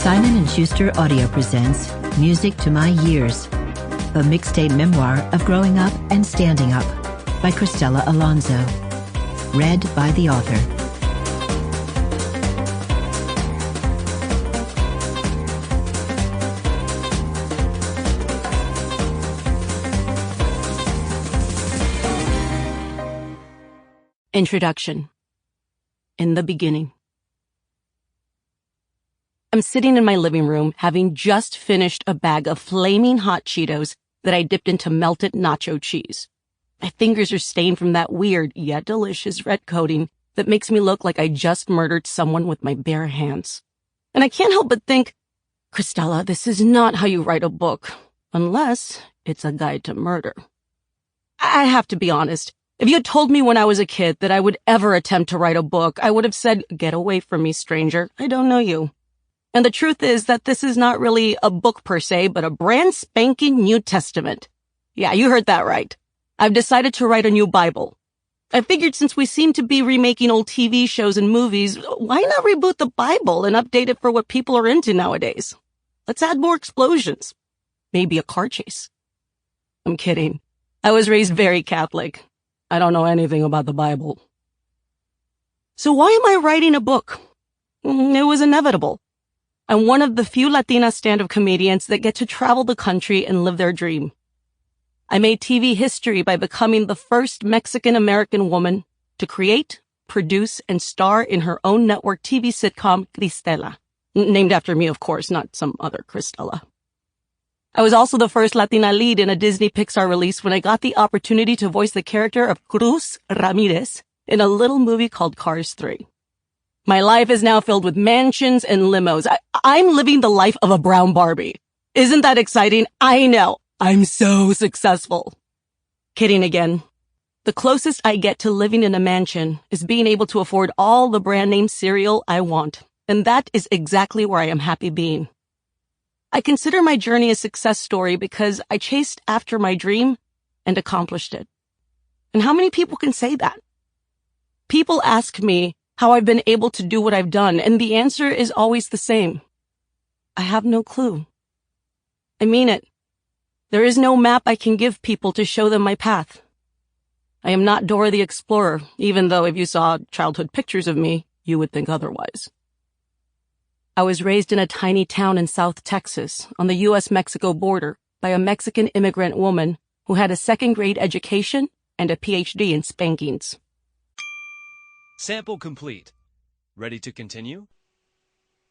Simon & Schuster Audio presents Music to My Years, a mixtape memoir of growing up and standing up by Cristela Alonzo. Read by the author. Introduction. In the beginning. I'm sitting in my living room having just finished a bag of flaming hot Cheetos that I dipped into melted nacho cheese. My fingers are stained from that weird yet delicious red coating that makes me look like I just murdered someone with my bare hands. And I can't help but think, Cristela, this is not how you write a book, unless it's a guide to murder. I have to be honest. If you had told me when I was a kid that I would ever attempt to write a book, I would have said, get away from me, stranger. I don't know you. And the truth is that this is not really a book per se, but a brand spanking New Testament. Yeah, you heard that right. I've decided to write a new Bible. I figured since we seem to be remaking old TV shows and movies, why not reboot the Bible and update it for what people are into nowadays? Let's add more explosions. Maybe a car chase. I'm kidding. I was raised very Catholic. I don't know anything about the Bible. So why am I writing a book? It was inevitable. I'm one of the few Latina stand-up comedians that get to travel the country and live their dream. I made TV history by becoming the first Mexican-American woman to create, produce, and star in her own network TV sitcom, Cristela. Named after me, of course, not some other Cristela. I was also the first Latina lead in a Disney Pixar release when I got the opportunity to voice the character of Cruz Ramirez in a little movie called Cars 3. My life is now filled with mansions and limos. I'm living the life of a brown Barbie. Isn't that exciting? I know. I'm so successful. Kidding again. The closest I get to living in a mansion is being able to afford all the brand name cereal I want. And that is exactly where I am happy being. I consider my journey a success story because I chased after my dream and accomplished it. And how many people can say that? People ask me how I've been able to do what I've done, and the answer is always the same. I have no clue. I mean it. There is no map I can give people to show them my path. I am not Dora the Explorer, even though if you saw childhood pictures of me, you would think otherwise. I was raised in a tiny town in South Texas on the U.S.-Mexico border by a Mexican immigrant woman who had a second-grade education and a PhD in spankings. Sample complete. Ready to continue?